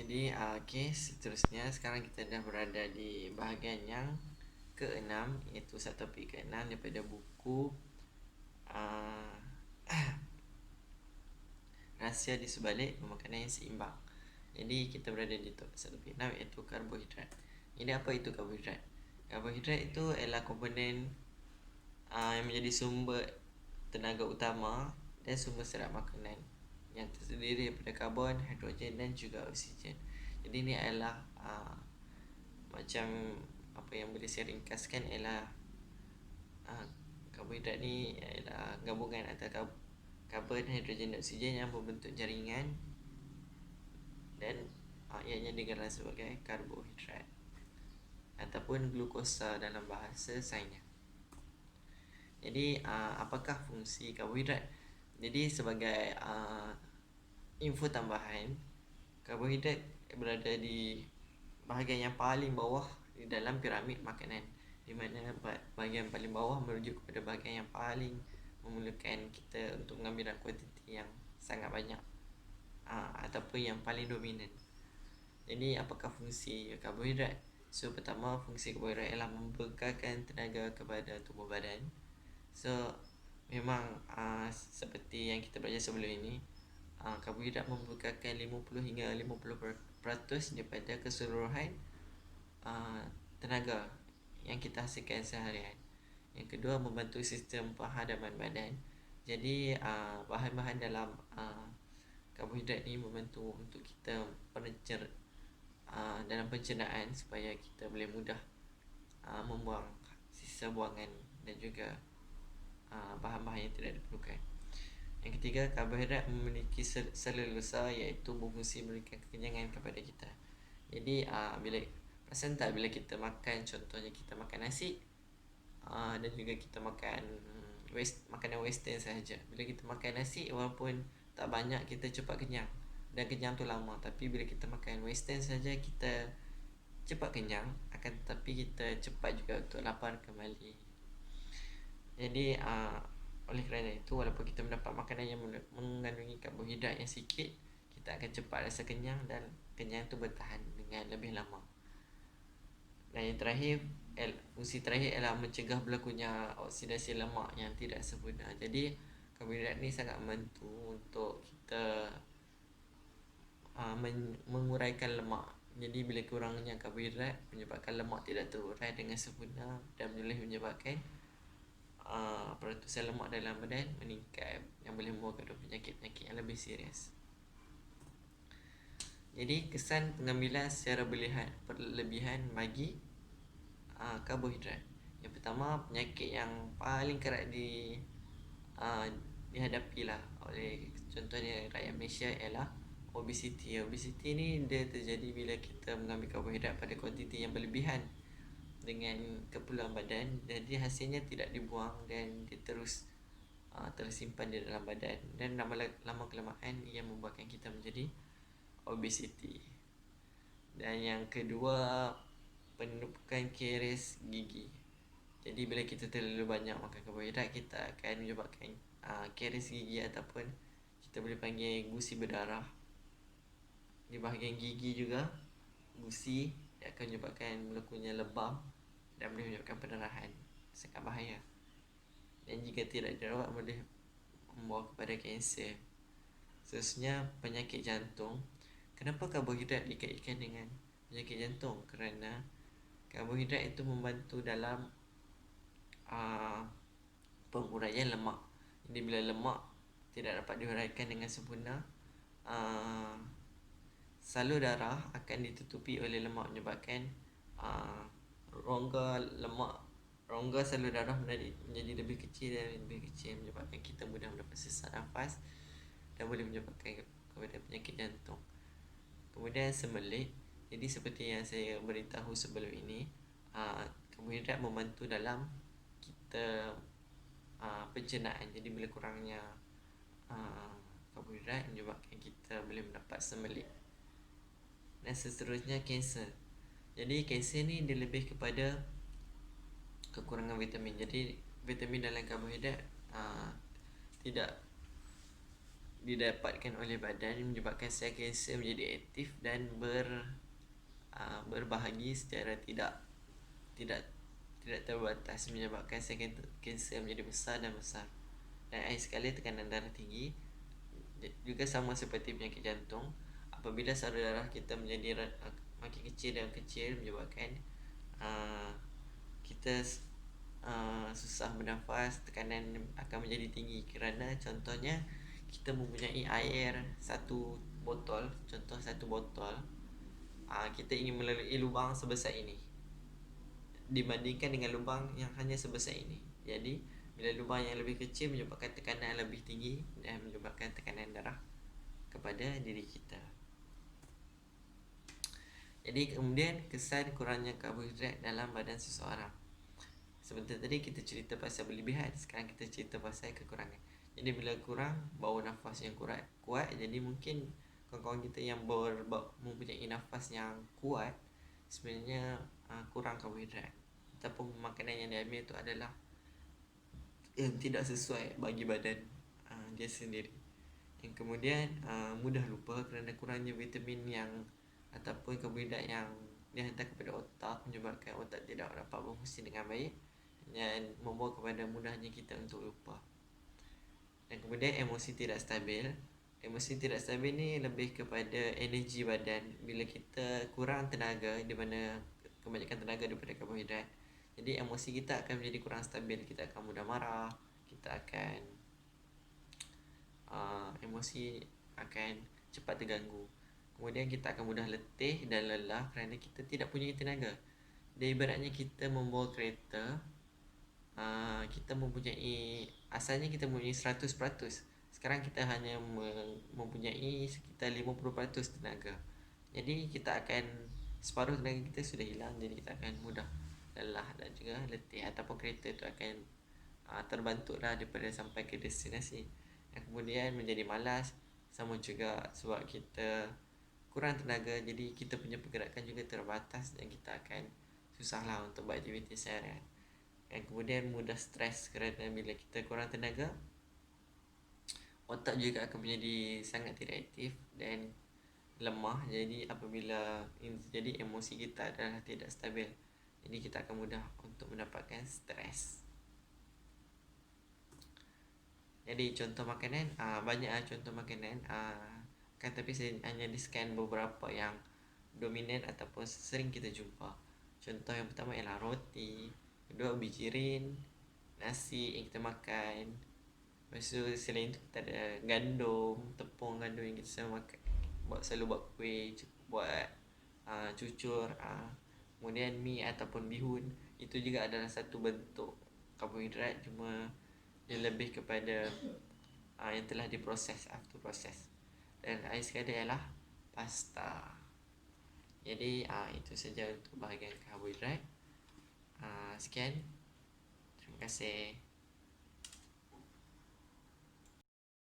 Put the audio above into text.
Okey, seterusnya sekarang kita dah berada di bahagian yang ke-6, iaitu subtopik ke-6 daripada buku uh, Rahsia di Sebalik Pemakanan yang Seimbang. Jadi kita berada di subtopik 6, iaitu karbohidrat. Jadi apa itu karbohidrat? Karbohidrat itu adalah komponen yang menjadi sumber tenaga utama dan sumber serat makanan yang terdiri daripada karbon, hidrogen dan juga oksigen. Jadi ini adalah macam apa yang boleh saya ringkaskan ialah karbohidrat ni ialah gabungan antara karbon, hidrogen dan oksigen yang membentuk jaringan dan ianya digelar sebagai karbohidrat ataupun glukosa dalam bahasa sainsnya. Jadi apakah fungsi karbohidrat? Jadi sebagai info tambahan, karbohidrat berada di bahagian yang paling bawah di dalam piramid makanan, di mana bahagian paling bawah merujuk kepada bahagian yang paling memerlukan kita untuk mengambil kuantiti yang sangat banyak ataupun yang paling dominan. Jadi apakah fungsi karbohidrat? So pertama, fungsi karbohidrat ialah membekalkan tenaga kepada tubuh badan. So memang seperti yang kita belajar sebelum ini, karbohidrat membekalkan 50 hingga 50% daripada keseluruhan tenaga yang kita hasilkan seharian. Yang kedua, membantu sistem penghadaman badan. Jadi bahan-bahan dalam karbohidrat ni membantu untuk kita dalam pencernaan supaya kita boleh mudah membuang sisa buangan dan juga bahan-bahan yang tidak diperlukan. Yang ketiga, karbohidrat memiliki selulosa, iaitu berfungsi memberikan kekenyangan kepada kita. Jadi bila perasan tak bila kita makan, contohnya kita makan nasi dan juga kita makan makanan western sahaja. Bila kita makan nasi, walaupun tak banyak, kita cepat kenyang dan kenyang tu lama. Tapi bila kita makan western saja, kita cepat kenyang, akan tetapi kita cepat juga untuk lapar kembali. Jadi oleh kerana itu, walaupun kita mendapat makanan yang mengandungi karbohidrat yang sikit, kita akan cepat rasa kenyang dan kenyang tu bertahan dengan lebih lama. Dan yang terakhir, fungsi terakhir ialah mencegah berlakunya oksidasi lemak yang tidak sempurna. Jadi karbohidrat ni sangat membantu untuk kita menguraikan lemak. Jadi bila kurangnya karbohidrat menyebabkan lemak tidak terurai dengan sempurna dan boleh menyebabkan peratusan lemak dalam badan meningkat, yang boleh membawa kepada penyakit-penyakit yang lebih serius. Jadi kesan pengambilan secara berlebihan bagi karbohidrat. Yang pertama, penyakit yang paling kerap dihadapi lah oleh contohnya rakyat Malaysia ialah obesiti. Obesiti ni dia terjadi bila kita mengambil karbohidrat pada kuantiti yang berlebihan dengan keperluan badan, jadi hasilnya tidak dibuang dan dia terus tersimpan di dalam badan, dan lama kelamaan ia membuatkan kita menjadi obesiti. Dan yang kedua, penumpukan karies gigi. Jadi bila kita terlalu banyak makan karbohidrat, kita akan menyebabkan karies gigi ataupun kita boleh panggil gusi berdarah di bahagian gigi juga. Gusi dia akan menyebabkan berlakunya lebam dan boleh menyebabkan pendarahan, sangat bahaya. Dan jika tidak dirawat boleh membawa kepada kanser. Seterusnya, penyakit jantung. Kenapa karbohidrat dikaitkan dengan penyakit jantung? Kerana karbohidrat itu membantu dalam penguraian lemak. Jadi bila lemak tidak dapat diuraikan dengan sempurna, salur darah akan ditutupi oleh lemak, menyebabkan rongga salur darah menjadi lebih kecil dan lebih kecil, menyebabkan kita mudah mendapat sesak nafas dan boleh menyebabkan kepada penyakit jantung. Kemudian sembelit. Jadi seperti yang saya beritahu sebelum ini, karbohidrat membantu dalam kita pencernaan. Jadi bila kurangnya karbohidrat menyebabkan kita boleh mendapat sembelit. Dan seterusnya, kanser. Jadi kanser ni dia lebih kepada kekurangan vitamin. Jadi vitamin dalam karbohidrat tidak didapatkan oleh badan menyebabkan sel kanser menjadi aktif dan berbahagi secara tidak tidak terbatas, menyebabkan sel kanser menjadi besar dan besar. Dan akhir sekali tekanan darah tinggi juga sama seperti penyakit jantung. Apabila salur darah kita menjadi makin kecil dan kecil, menyebabkan kita susah bernafas, tekanan akan menjadi tinggi. Kerana contohnya kita mempunyai air satu botol, kita ingin melalui lubang sebesar ini dibandingkan dengan lubang yang hanya sebesar ini. Jadi bila lubang yang lebih kecil menyebabkan tekanan lebih tinggi dan menyebabkan tekanan darah kepada diri kita. Jadi kemudian kesan kurangnya karbohidrat dalam badan seseorang. Sebentar tadi kita cerita pasal berlebihan, sekarang kita cerita pasal kekurangan. Jadi bila kurang bau nafas yang kuat, jadi mungkin kawan-kawan kita yang mempunyai nafas yang kuat sebenarnya kurang karbohidrat, ataupun makanan yang diambil itu adalah yang tidak sesuai bagi badan dia sendiri. Yang kemudian mudah lupa kerana kurangnya vitamin yang ataupun karbohidrat yang dihantar kepada otak, menyebabkan otak tidak dapat berfungsi dengan baik dan membawa kepada mudahnya kita untuk lupa. Dan kemudian emosi tidak stabil. Emosi tidak stabil ni lebih kepada energi badan. Bila kita kurang tenaga, di mana kebanyakan tenaga daripada karbohidrat, jadi emosi kita akan menjadi kurang stabil. Kita akan mudah marah, kita akan emosi akan cepat terganggu. Kemudian kita akan mudah letih dan lelah kerana kita tidak punya tenaga. Dan ibaratnya kita membawa kereta, kita asalnya kita mempunyai 100%. Sekarang kita hanya mempunyai sekitar 50% tenaga. Jadi kita akan separuh tenaga kita sudah hilang. Jadi kita akan mudah lelah dan juga letih, ataupun kereta itu akan terbantuklah daripada sampai ke destinasi. Dan kemudian menjadi malas, sama juga sebab kita kurang tenaga, jadi kita punya pergerakan juga terbatas dan kita akan susahlah untuk beraktiviti seharian. Dan kemudian mudah stres kerana bila kita kurang tenaga, otak juga akan menjadi sangat tidak aktif dan lemah. Jadi apabila jadi emosi kita adalah tidak stabil, jadi kita akan mudah untuk mendapatkan stres. Jadi contoh makanan, banyak contoh makanan, kan, tapi saya hanya di-scan beberapa yang dominan ataupun sering kita jumpa. Contoh yang pertama ialah roti, kedua biji rin, nasi yang kita makan. Lepas tu selain tu kita ada gandum, tepung gandum yang kita selalu makan, selalu buat kuih, buat cucur. Kemudian mi ataupun bihun, itu juga adalah satu bentuk karbohidrat, cuma dia lebih kepada yang telah diproses, after process. Dan air sekali ialah pasta. Jadi itu saja untuk bahagian karbohidrat. Sekian, terima kasih.